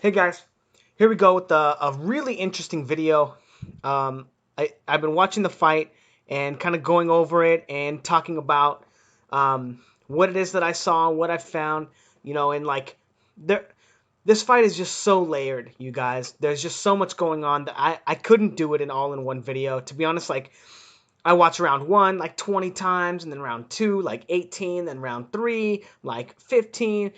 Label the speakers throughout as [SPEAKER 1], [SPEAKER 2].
[SPEAKER 1] Hey guys, here we go with a really interesting video. I've been watching the fight and kind of going over it and talking about what it is that I saw, what I found, and like there, this fight is just so layered, you guys. There's just so much going on that I couldn't do it in all in one video. To be honest, like I watched round one like 20 times, and then round two like 18, then round three like 15.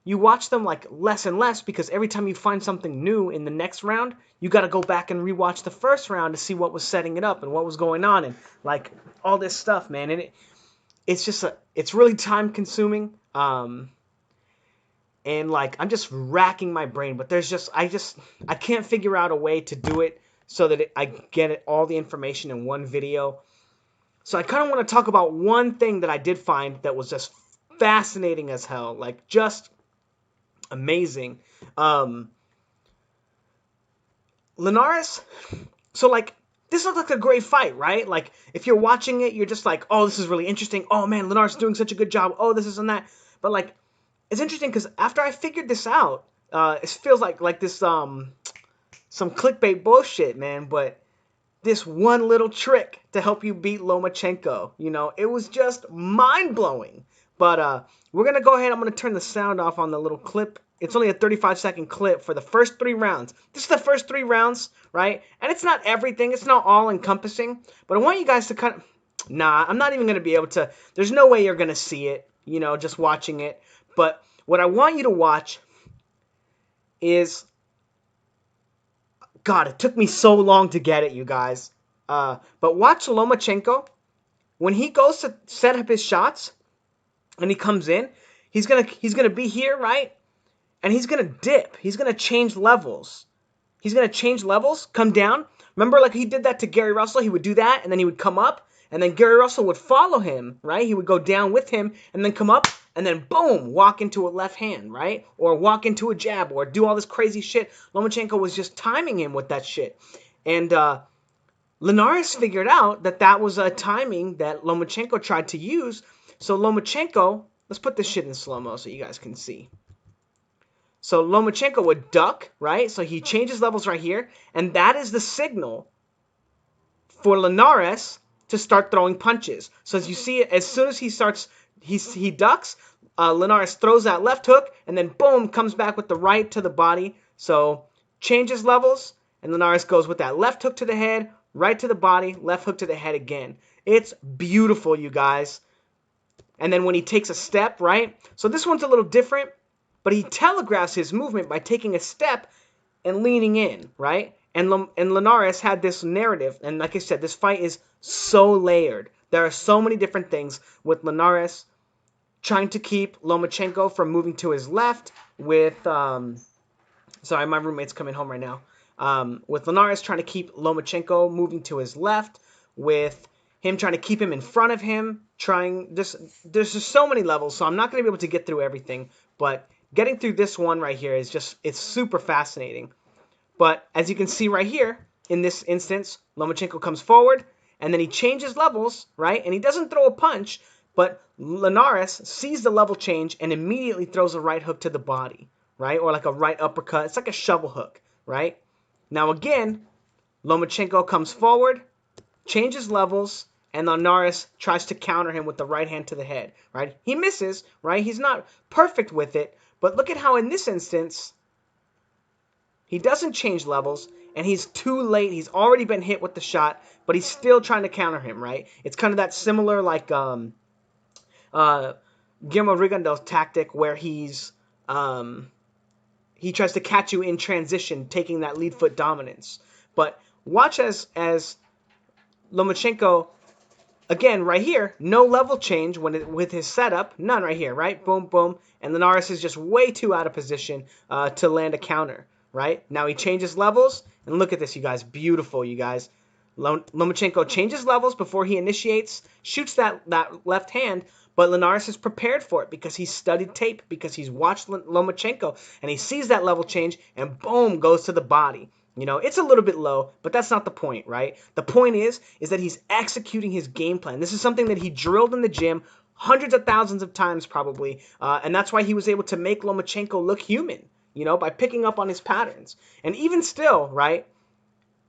[SPEAKER 1] You watch them like less and less because every time you find something new in the next round, you got to go back and rewatch the first round to see what was setting it up and what was going on and like all this stuff, man. And it's really time consuming. And like I'm just racking my brain, but I can't figure out a way to do it so that I get all the information in one video. So I kind of want to talk about one thing that I did find that was just fascinating as hell, like just amazing. Um, Linares, so like this looked like a great fight, right? Like if you're watching it, you're just like, oh, this is really interesting. Oh man, Linares is doing such a good job. Oh, this is and that. But like it's interesting because after I figured this out, it feels like this some clickbait bullshit, man. But this one little trick to help you beat Lomachenko, it was just mind blowing. But we're gonna go ahead. I'm gonna turn the sound off on the little clip. It's only a 35-second clip for the first 3 rounds. This is the first 3 rounds, right? And it's not everything. It's not all encompassing. But I want you guys to kind of. Nah, I'm not even gonna be able to. There's no way you're gonna see it, just watching it. But what I want you to watch is, God, it took me so long to get it, you guys. But watch Lomachenko. When he goes to set up his shots and he comes in, he's gonna be here, right? And he's gonna dip. He's gonna change levels. He's gonna change levels, come down. Remember, like he did that to Gary Russell. He would do that, and then he would come up, and then Gary Russell would follow him, right? He would go down with him, and then come up, and then boom, walk into a left hand, right? Or walk into a jab, or do all this crazy shit. Lomachenko was just timing him with that shit, and Linares figured out that that was a timing that Lomachenko tried to use. So Lomachenko, let's put this shit in slow-mo so you guys can see. So Lomachenko would duck, right? So he changes levels right here, and that is the signal for Linares to start throwing punches. So as you see, as soon as he ducks, Linares throws that left hook, and then boom, comes back with the right to the body. So changes levels, and Linares goes with that left hook to the head, right to the body, left hook to the head again. It's beautiful, you guys. And then when he takes a step, right? So this one's a little different, but he telegraphs his movement by taking a step and leaning in, right? And Linares had this narrative, and like I said, this fight is so layered. There are so many different things with Linares trying to keep Lomachenko from moving to his left with, sorry, my roommate's coming home right now. With Linares trying to keep Lomachenko moving to his left, with him trying to keep him in front of him, there's just so many levels, so I'm not going to be able to get through everything, but getting through this one right here is it's super fascinating. But as you can see right here, in this instance, Lomachenko comes forward, and then he changes levels, right? And he doesn't throw a punch, but Linares sees the level change and immediately throws a right hook to the body, right? Or like a right uppercut. It's like a shovel hook, right? Now again, Lomachenko comes forward, changes levels, and Linares tries to counter him with the right hand to the head, right? He misses, right? He's not perfect with it, but look at how in this instance, he doesn't change levels, and he's too late. He's already been hit with the shot, but he's still trying to counter him, right? It's kind of that similar like Guillermo Rigondeaux's tactic where he tries to catch you in transition, taking that lead foot dominance. But watch as Lomachenko, again, right here, no level change with his setup. None right here, right? Boom, boom. And Linares is just way too out of position to land a counter, right? Now he changes levels. And look at this, you guys. Beautiful, you guys. Lomachenko changes levels before he initiates, shoots that left hand, but Linares is prepared for it because he's studied tape, because he's watched Lomachenko, and he sees that level change, and boom, goes to the body. It's a little bit low, but that's not the point, right? The point is that he's executing his game plan. This is something that he drilled in the gym hundreds of thousands of times probably, and that's why he was able to make Lomachenko look human. by picking up on his patterns. And even still, right,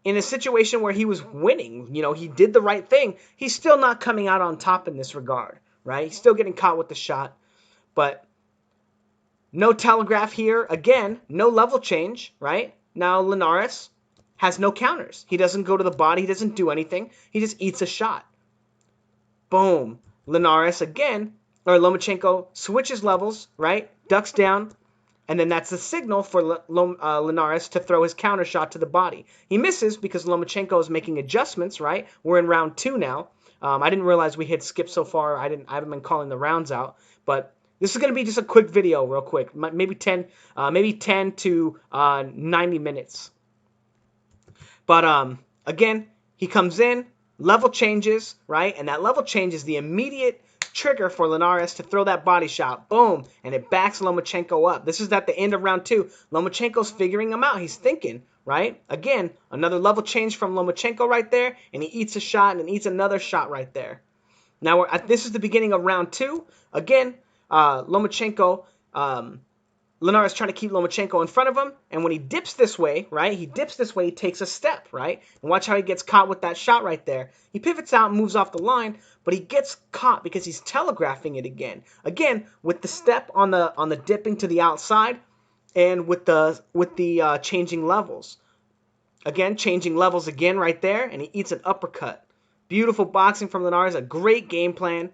[SPEAKER 1] in a situation where he was winning, he did the right thing, he's still not coming out on top in this regard, right? He's still getting caught with the shot. But no telegraph here. Again, no level change, right? Now Linares has no counters. He doesn't go to the body. He doesn't do anything. He just eats a shot. Boom. Linares again, or Lomachenko switches levels, right? Ducks down, and then that's the signal for Linares to throw his counter shot to the body. He misses because Lomachenko is making adjustments, right? We're in round 2 now. I didn't realize we had skipped so far. I haven't been calling the rounds out, but this is going to be just a quick video, real quick, maybe 10 to 90 minutes. But again, he comes in, level changes, right? And that level change is the immediate trigger for Linares to throw that body shot. Boom. And it backs Lomachenko up. This is at the end of round 2. Lomachenko's figuring him out. He's thinking, right? Again, another level change from Lomachenko right there. And he eats a shot and then eats another shot right there. Now, this is the beginning of round 2. Again, Lomachenko, Linares trying to keep Lomachenko in front of him, and when he dips this way, right, he takes a step, right? And watch how he gets caught with that shot right there. He pivots out and moves off the line, but he gets caught because he's telegraphing it again. Again, with the step on the dipping to the outside, and with the changing levels. Again, changing levels again right there, and he eats an uppercut. Beautiful boxing from Linares, a great game plan.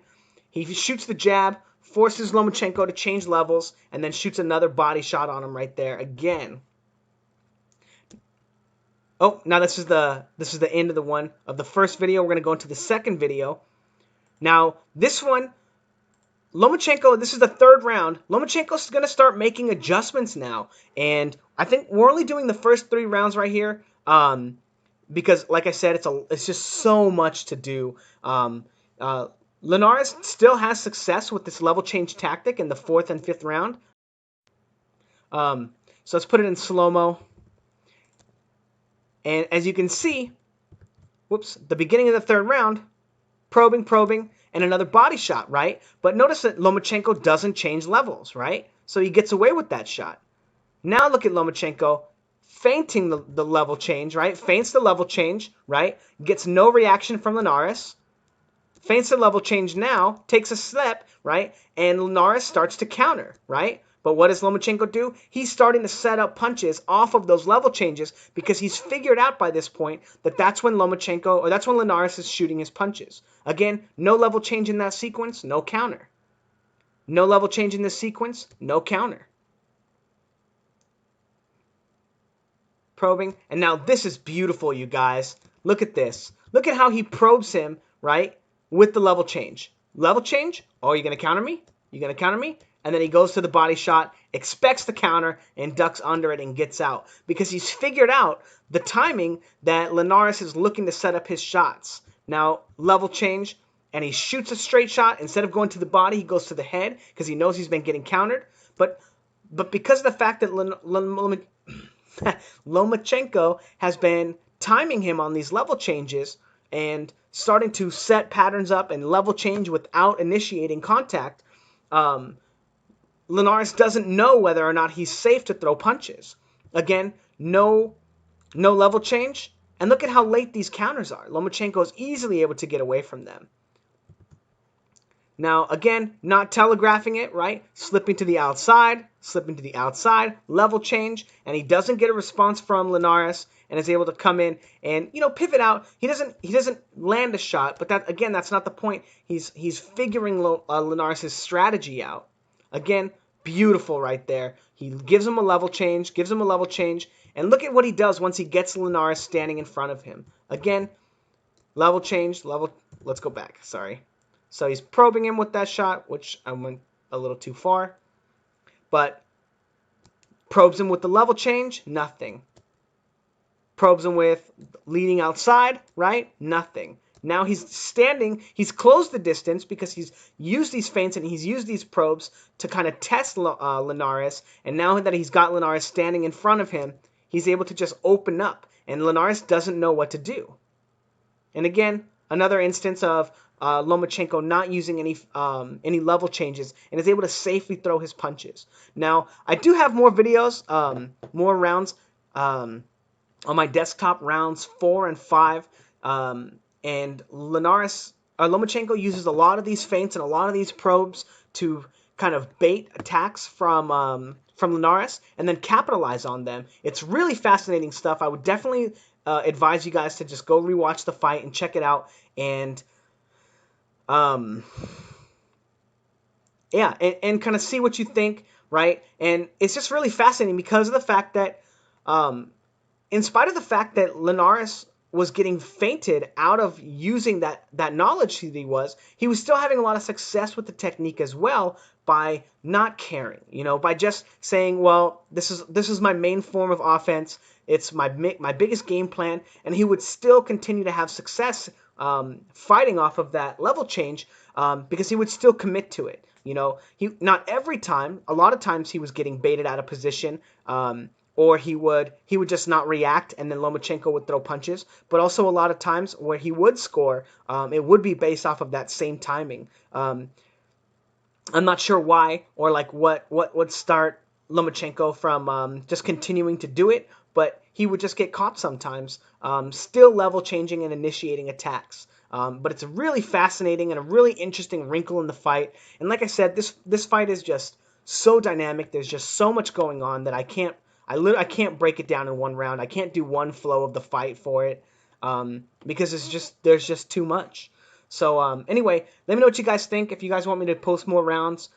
[SPEAKER 1] He shoots the jab, forces Lomachenko to change levels, and then shoots another body shot on him right there again. Oh, now this is the end of the first video. We're going to go into the second video. Now, this one, Lomachenko, this is the third round. Lomachenko's going to start making adjustments now. And I think we're only doing the first 3 rounds right here because, like I said, it's just so much to do. Linares still has success with this level change tactic in the 4th and 5th round. So let's put it in slow-mo. And as you can see, the beginning of the 3rd round, probing, and another body shot, right? But notice that Lomachenko doesn't change levels, right? So he gets away with that shot. Now look at Lomachenko feinting the level change, right? Feints the level change, right? Gets no reaction from Linares. Feints the level change now, takes a step, right? And Linares starts to counter, right? But what does Lomachenko do? He's starting to set up punches off of those level changes because he's figured out by this point that that's when Linares is shooting his punches. Again, no level change in that sequence, no counter. No level change in this sequence, no counter. Probing. And now this is beautiful, you guys. Look at this. Look at how he probes him, right? With the level change. Level change? Oh, you're going to counter me? You're going to counter me? And then he goes to the body shot, expects the counter, and ducks under it and gets out. Because he's figured out the timing that Linares is looking to set up his shots. Now, level change, and he shoots a straight shot. Instead of going to the body, he goes to the head because he knows he's been getting countered. But because of the fact that Lomachenko has been timing him on these level changes and starting to set patterns up and level change without initiating contact, Linares doesn't know whether or not he's safe to throw punches. Again, no level change. And look at how late these counters are. Lomachenko is easily able to get away from them. Now, again, not telegraphing it, right? Slipping to the outside, level change, and he doesn't get a response from Linares and is able to come in and, pivot out. He doesn't land a shot, but that's not the point. He's figuring Linares' strategy out. Again, beautiful right there. He gives him a level change, and look at what he does once he gets Linares standing in front of him. Again, level change, let's go back, sorry. So he's probing him with that shot, which I went a little too far. But probes him with the level change, nothing. Probes him with leading outside, right? Nothing. Now he's standing, he's closed the distance because he's used these feints and he's used these probes to kind of test Linares. And now that he's got Linares standing in front of him, he's able to just open up. And Linares doesn't know what to do. And again, another instance of Lomachenko not using any level changes and is able to safely throw his punches. Now, I do have more videos, more rounds on my desktop, rounds 4 and 5, and Lomachenko uses a lot of these feints and a lot of these probes to kind of bait attacks from Linares and then capitalize on them. It's really fascinating stuff. I would definitely advise you guys to just go rewatch the fight and check it out. And um, yeah, and kind of see what you think, right? And it's just really fascinating because of the fact that, in spite of the fact that Linares was getting fainted out of using that knowledge that he was still having a lot of success with the technique as well by not caring, by just saying, well, this is my main form of offense. It's my biggest game plan, and he would still continue to have success fighting off of that level change because he would still commit to it. He not every time. A lot of times he was getting baited out of position. Or he would just not react, and then Lomachenko would throw punches. But also a lot of times where he would score, it would be based off of that same timing. I'm not sure why or like what would start Lomachenko from just continuing to do it, but he would just get caught sometimes, still level changing and initiating attacks. But it's really fascinating and a really interesting wrinkle in the fight. And like I said, this fight is just so dynamic. There's just so much going on that I can't break it down in one round. I can't do one flow of the fight for it because there's just too much. So anyway, let me know what you guys think. If you guys want me to post more rounds,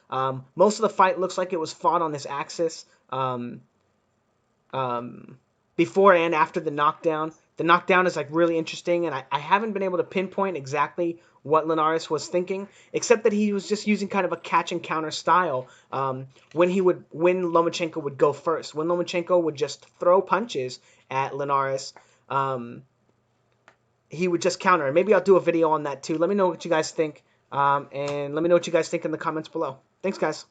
[SPEAKER 1] most of the fight looks like it was fought on this axis before and after the knockdown. The knockdown is like really interesting, and I haven't been able to pinpoint exactly what Linares was thinking, except that he was just using kind of a catch and counter style when Lomachenko would go first. When Lomachenko would just throw punches at Linares, he would just counter. And maybe I'll do a video on that too. Let me know what you guys think, and let me know what you guys think in the comments below. Thanks, guys.